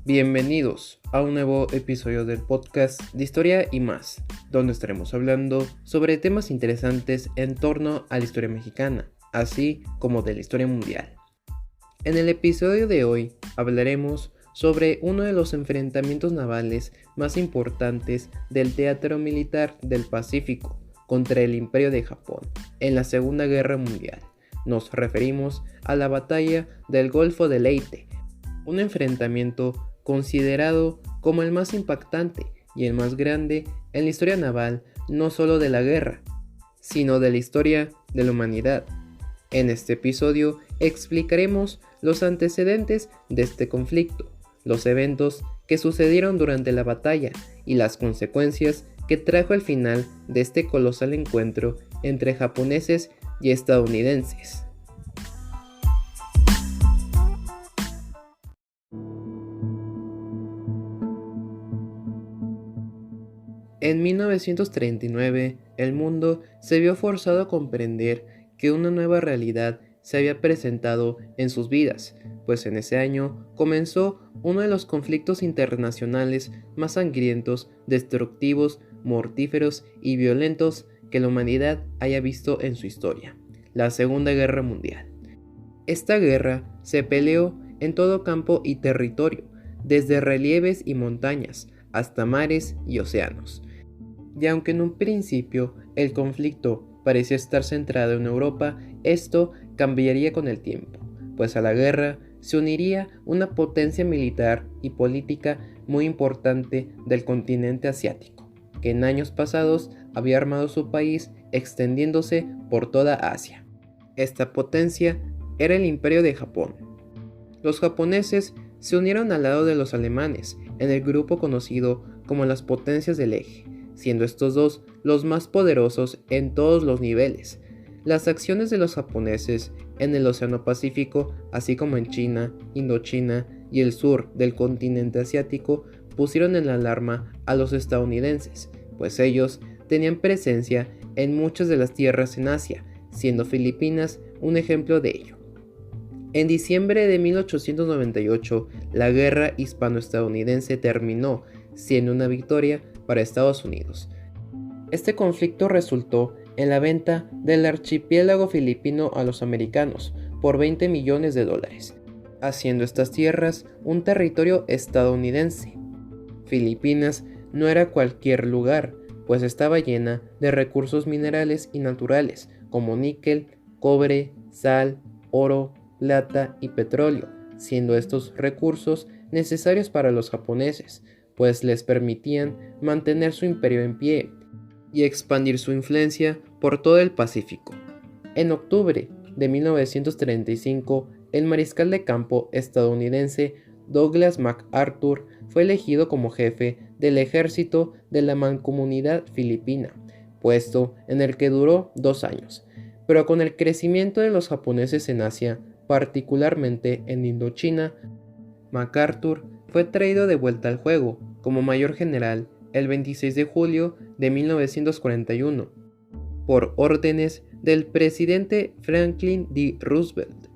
Bienvenidos a un nuevo episodio del podcast de Historia y más, donde estaremos hablando sobre temas interesantes en torno a la historia mexicana, así como de la historia mundial. En el episodio de hoy hablaremos sobre uno de los enfrentamientos navales más importantes del teatro militar del Pacífico contra el Imperio de Japón en la Segunda Guerra Mundial. Nos referimos a la batalla del Golfo de Leyte, un enfrentamiento considerado como el más impactante y el más grande en la historia naval no solo de la guerra, sino de la historia de la humanidad. En este episodio explicaremos los antecedentes de este conflicto, los eventos que sucedieron durante la batalla y las consecuencias que trajo el final de este colosal encuentro entre japoneses y estadounidenses. En 1939, el mundo se vio forzado a comprender que una nueva realidad se había presentado en sus vidas, pues en ese año comenzó uno de los conflictos internacionales más sangrientos, destructivos, mortíferos y violentos que la humanidad haya visto en su historia, la Segunda Guerra Mundial. Esta guerra se peleó en todo campo y territorio, desde relieves y montañas hasta mares y océanos. Y aunque en un principio el conflicto parecía estar centrado en Europa, esto cambiaría con el tiempo, pues a la guerra se uniría una potencia militar y política muy importante del continente asiático, que en años pasados había armado su país extendiéndose por toda Asia. Esta potencia era el Imperio de Japón. Los japoneses se unieron al lado de los alemanes en el grupo conocido como las Potencias del Eje, siendo estos dos los más poderosos en todos los niveles. Las acciones de los japoneses en el Océano Pacífico, así como en China, Indochina y el sur del continente asiático, pusieron en alarma a los estadounidenses, pues ellos tenían presencia en muchas de las tierras en Asia, siendo Filipinas un ejemplo de ello. En diciembre de 1898, la guerra hispano-estadounidense terminó, siendo una victoria para Estados Unidos. Este conflicto resultó en la venta del archipiélago filipino a los americanos por $20 millones, haciendo estas tierras un territorio estadounidense. Filipinas no era cualquier lugar, pues estaba llena de recursos minerales y naturales como níquel, cobre, sal, oro, plata y petróleo, siendo estos recursos necesarios para los japoneses, pues les permitían mantener su imperio en pie y expandir su influencia por todo el Pacífico. En octubre de 1935, el mariscal de campo estadounidense Douglas MacArthur fue elegido como jefe del ejército de la Mancomunidad Filipina, puesto en el que duró 2 años. Pero con el crecimiento de los japoneses en Asia, particularmente en Indochina, MacArthur fue traído de vuelta al juego como mayor general el 26 de julio de 1941, por órdenes del presidente Franklin D. Roosevelt.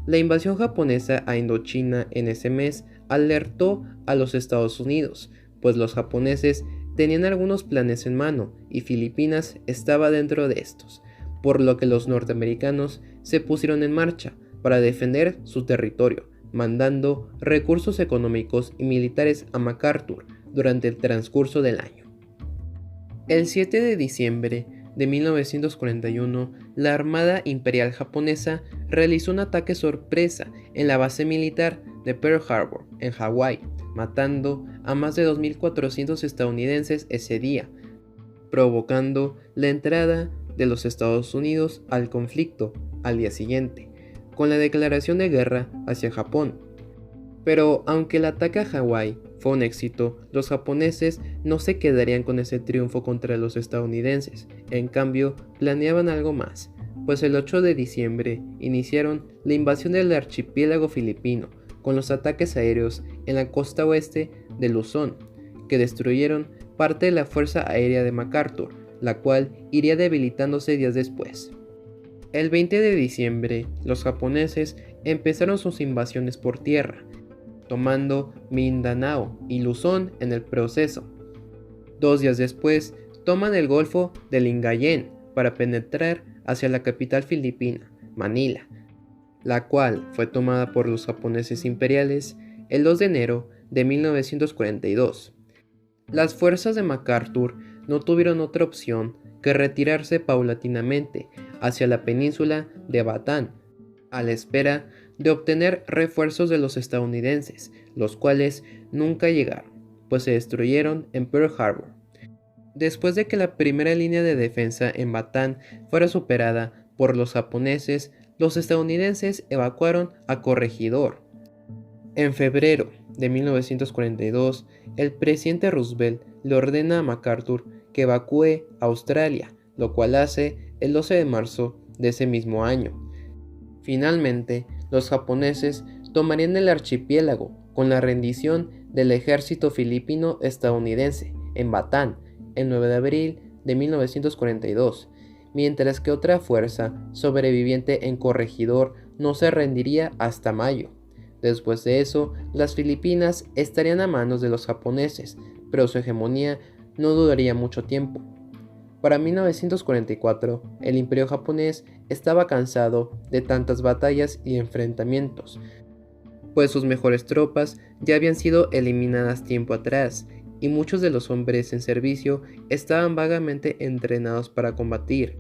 La invasión japonesa a Indochina en ese mes alertó a los Estados Unidos, pues los japoneses tenían algunos planes en mano y Filipinas estaba dentro de estos, por lo que los norteamericanos se pusieron en marcha para defender su territorio, mandando recursos económicos y militares a MacArthur durante el transcurso del año. El 7 de diciembre de 1941, la Armada Imperial Japonesa realizó un ataque sorpresa en la base militar de Pearl Harbor, en Hawái, matando a más de 2.400 estadounidenses ese día, provocando la entrada de los Estados Unidos al conflicto al día siguiente, con la declaración de guerra hacia Japón. Pero aunque el ataque a Hawái fue un éxito, los japoneses no se quedarían con ese triunfo contra los estadounidenses. En cambio, planeaban algo más, pues el 8 de diciembre iniciaron la invasión del archipiélago filipino con los ataques aéreos en la costa oeste de Luzón, que destruyeron parte de la fuerza aérea de MacArthur, la cual iría debilitándose días después. El 20 de diciembre, los japoneses empezaron sus invasiones por tierra, tomando Mindanao y Luzón en el proceso. 2 días después, toman el Golfo de Lingayen para penetrar hacia la capital filipina, Manila, la cual fue tomada por los japoneses imperiales el 2 de enero de 1942. Las fuerzas de MacArthur no tuvieron otra opción que retirarse paulatinamente hacia la península de Batán, a la espera de obtener refuerzos de los estadounidenses, los cuales nunca llegaron, pues se destruyeron en Pearl Harbor. Después de que la primera línea de defensa en Batán fuera superada por los japoneses, los estadounidenses evacuaron a Corregidor. En febrero de 1942, el presidente Roosevelt le ordena a MacArthur que evacúe a Australia, lo cual hace el 12 de marzo de ese mismo año. Finalmente, los japoneses tomarían el archipiélago con la rendición del ejército filipino estadounidense en Batán el 9 de abril de 1942, mientras que otra fuerza sobreviviente en Corregidor no se rendiría hasta mayo. Después de eso, las Filipinas estarían a manos de los japoneses, pero su hegemonía no duraría mucho tiempo. Para 1944, el imperio japonés estaba cansado de tantas batallas y enfrentamientos, pues sus mejores tropas ya habían sido eliminadas tiempo atrás, y muchos de los hombres en servicio estaban vagamente entrenados para combatir.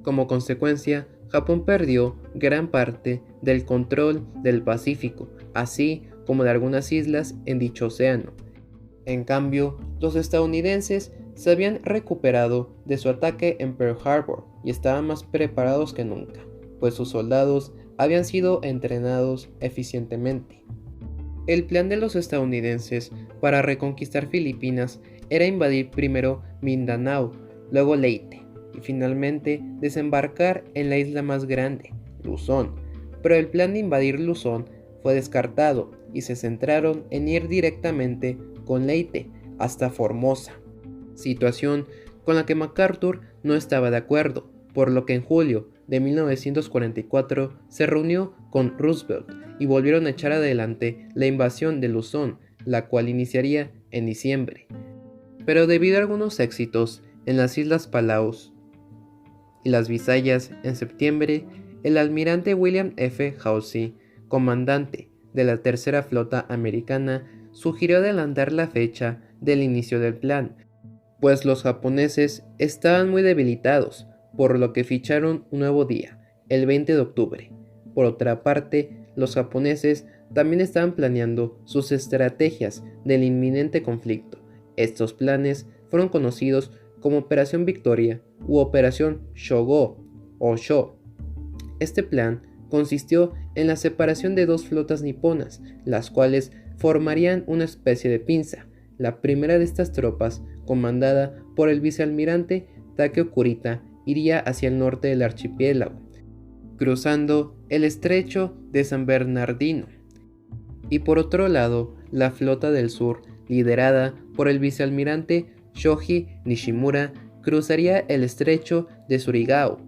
Como consecuencia, Japón perdió gran parte del control del Pacífico, así como de algunas islas en dicho océano. En cambio, los estadounidenses se habían recuperado de su ataque en Pearl Harbor y estaban más preparados que nunca, pues sus soldados habían sido entrenados eficientemente. El plan de los estadounidenses para reconquistar Filipinas era invadir primero Mindanao, luego Leyte y finalmente desembarcar en la isla más grande, Luzón, pero el plan de invadir Luzón fue descartado y se centraron en ir directamente con Leyte hasta Formosa, situación con la que MacArthur no estaba de acuerdo, por lo que en julio de 1944 se reunió con Roosevelt y volvieron a echar adelante la invasión de Luzón, la cual iniciaría en diciembre. Pero debido a algunos éxitos en las Islas Palaos y las Visayas en septiembre, el almirante William F. Halsey, comandante de la Tercera Flota Americana, sugirió adelantar la fecha del inicio del plan, pues los japoneses estaban muy debilitados, por lo que ficharon un nuevo día, el 20 de octubre. Por otra parte, los japoneses también estaban planeando sus estrategias del inminente conflicto. Estos planes fueron conocidos como Operación Victoria u Operación Shogo o Sho. Este plan consistió en la separación de dos flotas niponas, las cuales formarían una especie de pinza. La primera de estas tropas, comandada por el vicealmirante Takeo Kurita, iría hacia el norte del archipiélago, cruzando el estrecho de San Bernardino. Y por otro lado, la flota del sur, liderada por el vicealmirante Shoji Nishimura, cruzaría el estrecho de Surigao.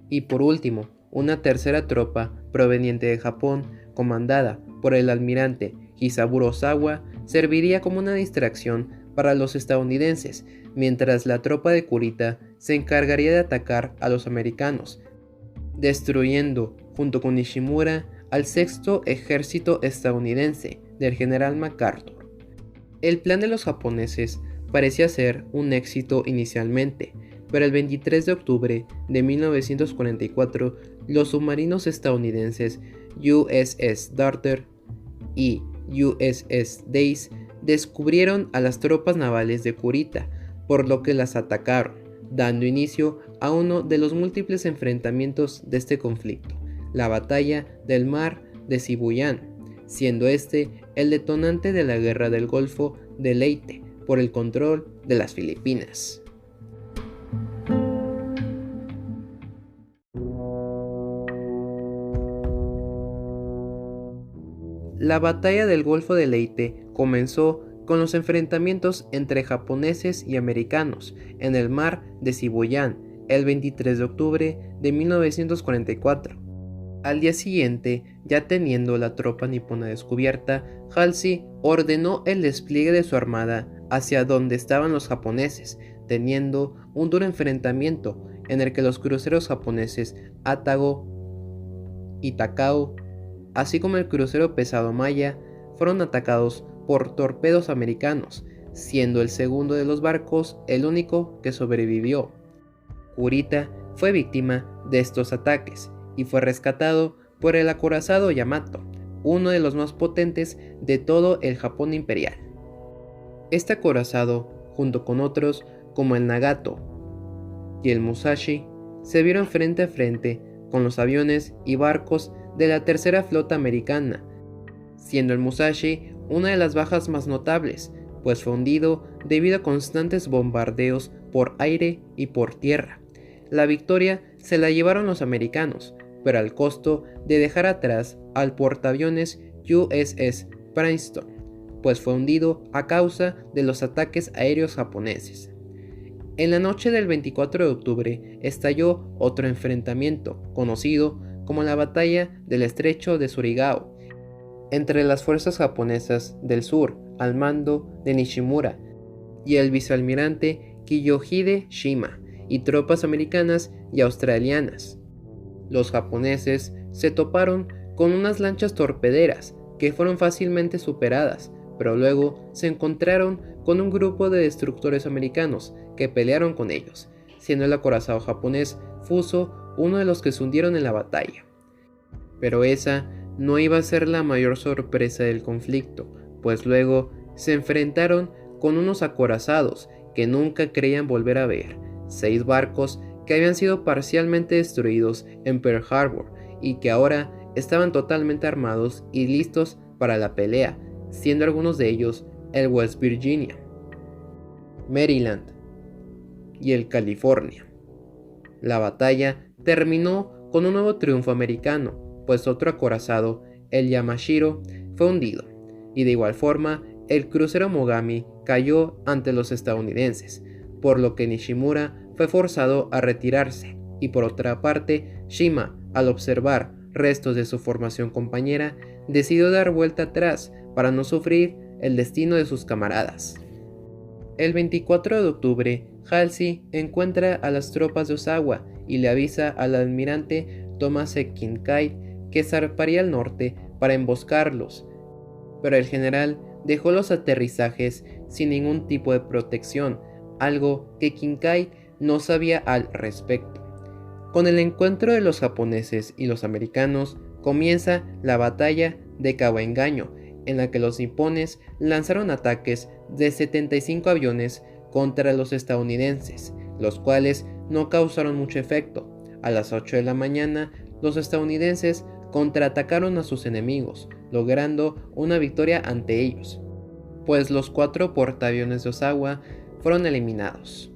Y por último, una tercera tropa proveniente de Japón, comandada por el almirante Hisaburo Osawa, serviría como una distracción para los estadounidenses, mientras la tropa de Kurita se encargaría de atacar a los americanos, destruyendo, junto con Nishimura, al sexto ejército estadounidense del general MacArthur. El plan de los japoneses parecía ser un éxito inicialmente, pero el 23 de octubre de 1944, los submarinos estadounidenses USS Darter y USS Days descubrieron a las tropas navales de Kurita, por lo que las atacaron, dando inicio a uno de los múltiples enfrentamientos de este conflicto, la batalla del mar de Sibuyan, siendo este el detonante de la guerra del Golfo de Leyte por el control de las Filipinas. La batalla del Golfo de Leyte comenzó con los enfrentamientos entre japoneses y americanos en el mar de Sibuyan el 23 de octubre de 1944. Al día siguiente, ya teniendo la tropa nipona descubierta, Halsey ordenó el despliegue de su armada hacia donde estaban los japoneses, teniendo un duro enfrentamiento en el que los cruceros japoneses Atago y Takao, así como el crucero pesado Maya, fueron atacados por torpedos americanos, siendo el segundo de los barcos el único que sobrevivió. Kurita fue víctima de estos ataques y fue rescatado por el acorazado Yamato, uno de los más potentes de todo el Japón imperial. Este acorazado, junto con otros como el Nagato y el Musashi, se vieron frente a frente con los aviones y barcos de la tercera flota americana, siendo el Musashi una de las bajas más notables, pues fue hundido debido a constantes bombardeos por aire y por tierra. La victoria se la llevaron los americanos, pero al costo de dejar atrás al portaaviones USS Princeton, pues fue hundido a causa de los ataques aéreos japoneses. En la noche del 24 de octubre estalló otro enfrentamiento, conocido como la Batalla del Estrecho de Surigao, entre las fuerzas japonesas del sur al mando de Nishimura y el vicealmirante Kiyohide Shima y tropas americanas y australianas. Los japoneses se toparon con unas lanchas torpederas que fueron fácilmente superadas, pero luego se encontraron con un grupo de destructores americanos que pelearon con ellos, siendo el acorazado japonés Fuso uno de los que se hundieron en la batalla. Pero esa no iba a ser la mayor sorpresa del conflicto, pues luego se enfrentaron con unos acorazados que nunca creían volver a ver, 6 barcos que habían sido parcialmente destruidos en Pearl Harbor y que ahora estaban totalmente armados y listos para la pelea, siendo algunos de ellos el West Virginia, Maryland y el California. La batalla terminó con un nuevo triunfo americano, pues otro acorazado, el Yamashiro, fue hundido, y de igual forma el crucero Mogami cayó ante los estadounidenses, por lo que Nishimura fue forzado a retirarse, y por otra parte, Shima, al observar restos de su formación compañera, decidió dar vuelta atrás para no sufrir el destino de sus camaradas. El 24 de octubre, Halsey encuentra a las tropas de Ozawa y le avisa al almirante Thomas E. Kinkaid que zarparía al norte para emboscarlos, pero el general dejó los aterrizajes sin ningún tipo de protección, algo que Kinkaid no sabía al respecto. Con el encuentro de los japoneses y los americanos comienza la batalla de Cabo Engaño, en la que los nipones lanzaron ataques de 75 aviones contra los estadounidenses, los cuales no causaron mucho efecto. A las 8 de la mañana, los estadounidenses contraatacaron a sus enemigos, logrando una victoria ante ellos, pues los 4 portaaviones de Ozawa fueron eliminados.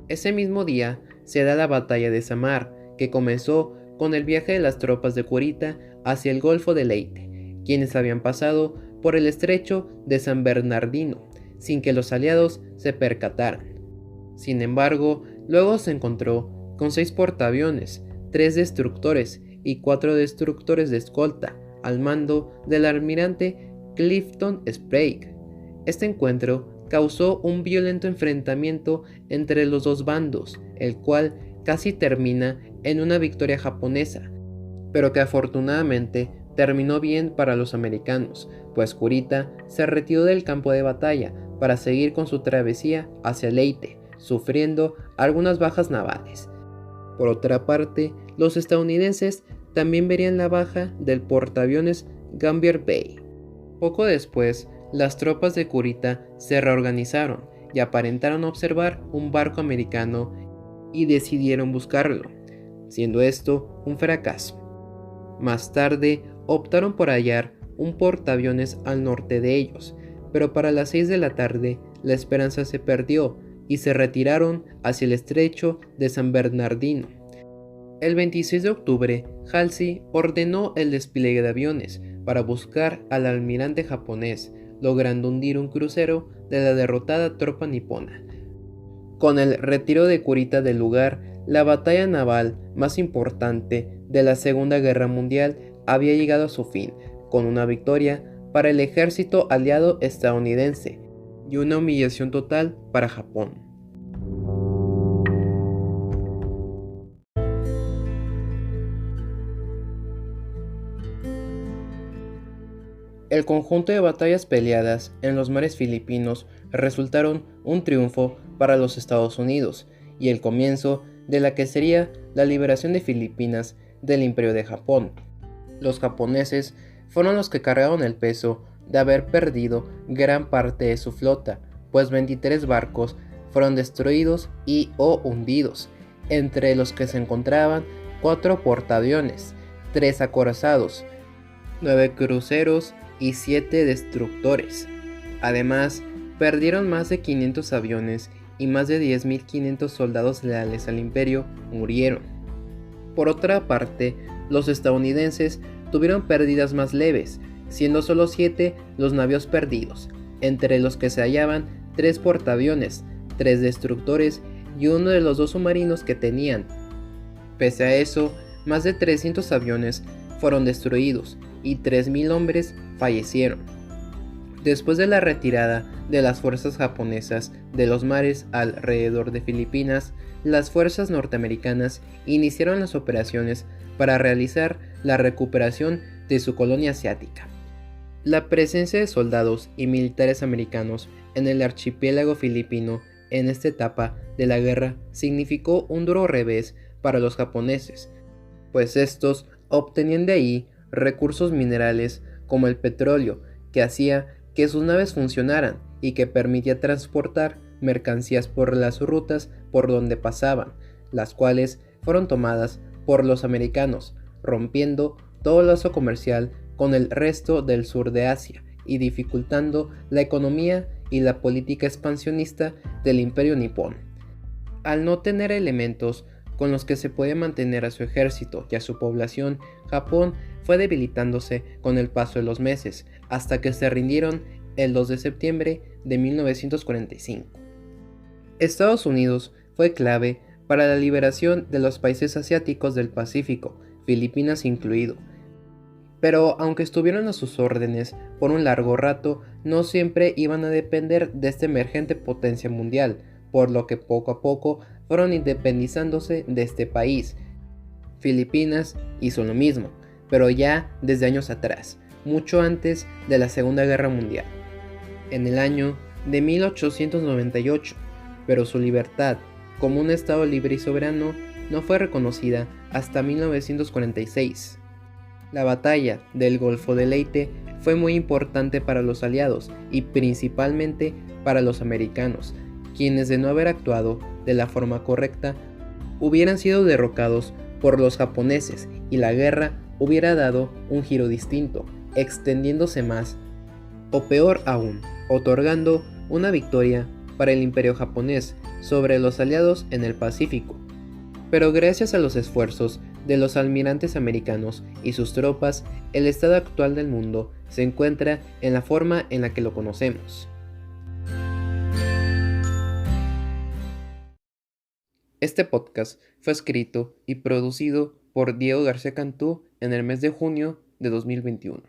Ese mismo día se da la batalla de Samar, que comenzó con el viaje de las tropas de Kurita hacia el Golfo de Leyte, quienes habían pasado por el estrecho de San Bernardino, sin que los aliados se percataran. Sin embargo, luego se encontró con 6 portaaviones, 3 destructores y 4 destructores de escolta, al mando del almirante Clifton Sprague. Este encuentro causó un violento enfrentamiento entre los dos bandos, el cual casi termina en una victoria japonesa, pero que afortunadamente terminó bien para los americanos, pues Kurita se retiró del campo de batalla para seguir con su travesía hacia Leyte, sufriendo algunas bajas navales. Por otra parte, los estadounidenses también verían la baja del portaaviones Gambier Bay. Poco después, las tropas de Kurita se reorganizaron y aparentaron observar un barco americano y decidieron buscarlo, siendo esto un fracaso. Más tarde, optaron por hallar un portaaviones al norte de ellos, pero para las 6 de la tarde la esperanza se perdió y se retiraron hacia el estrecho de San Bernardino. El 26 de octubre, Halsey ordenó el despliegue de aviones para buscar al almirante japonés, logrando hundir un crucero de la derrotada tropa nipona. Con el retiro de Kurita del lugar, La batalla naval más importante de la Segunda Guerra Mundial había llegado a su fin, con una victoria para el ejército aliado estadounidense y una humillación total para Japón. El conjunto de batallas peleadas en los mares filipinos resultaron un triunfo para los Estados Unidos y el comienzo de la que sería la liberación de Filipinas del Imperio de Japón. Los japoneses fueron los que cargaron el peso de haber perdido gran parte de su flota, pues 23 barcos fueron destruidos y o hundidos, entre los que se encontraban 4 portaaviones, 3 acorazados, 9 cruceros y 7 destructores. Además, perdieron más de 500 aviones y más de 10.500 soldados leales al imperio murieron. Por otra parte, los estadounidenses tuvieron pérdidas más leves, siendo solo 7 los navíos perdidos, entre los que se hallaban 3 portaaviones, 3 destructores y uno de los 2 submarinos que tenían. Pese a eso, más de 300 aviones fueron destruidos y 3.000 hombres fallecieron. Después de la retirada de las fuerzas japonesas de los mares alrededor de Filipinas, las fuerzas norteamericanas iniciaron las operaciones para realizar la recuperación de su colonia asiática. La presencia de soldados y militares americanos en el archipiélago filipino en esta etapa de la guerra significó un duro revés para los japoneses, pues estos obtenían de ahí recursos minerales como el petróleo, que hacía que sus naves funcionaran y que permitía transportar mercancías por las rutas por donde pasaban, las cuales fueron tomadas por los americanos, rompiendo todo lazo comercial con el resto del sur de Asia y dificultando la economía y la política expansionista del imperio nipón. Al no tener elementos con los que se podía mantener a su ejército y a su población, Japón fue debilitándose con el paso de los meses, hasta que se rindieron el 2 de septiembre de 1945. Estados Unidos fue clave para la liberación de los países asiáticos del Pacífico, Filipinas incluido. Pero aunque estuvieron a sus órdenes por un largo rato, no siempre iban a depender de esta emergente potencia mundial, por lo que poco a poco fueron independizándose de este país. Filipinas hizo lo mismo, pero ya desde años atrás, mucho antes de la Segunda Guerra Mundial, en el año de 1898, pero su libertad como un estado libre y soberano no fue reconocida hasta 1946. La batalla del Golfo de Leyte fue muy importante para los aliados y principalmente para los americanos, quienes de no haber actuado de la forma correcta hubieran sido derrocados por los japoneses y la guerra hubiera dado un giro distinto, extendiéndose más, o peor aún, otorgando una victoria para el imperio japonés sobre los aliados en el Pacífico. Pero gracias a los esfuerzos de los almirantes americanos y sus tropas, el estado actual del mundo se encuentra en la forma en la que lo conocemos. Este podcast fue escrito y producido por Diego García Cantú en el mes de junio de 2021.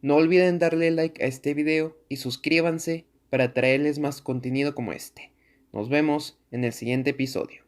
No olviden darle like a este video y suscríbanse para traerles más contenido como este. Nos vemos en el siguiente episodio.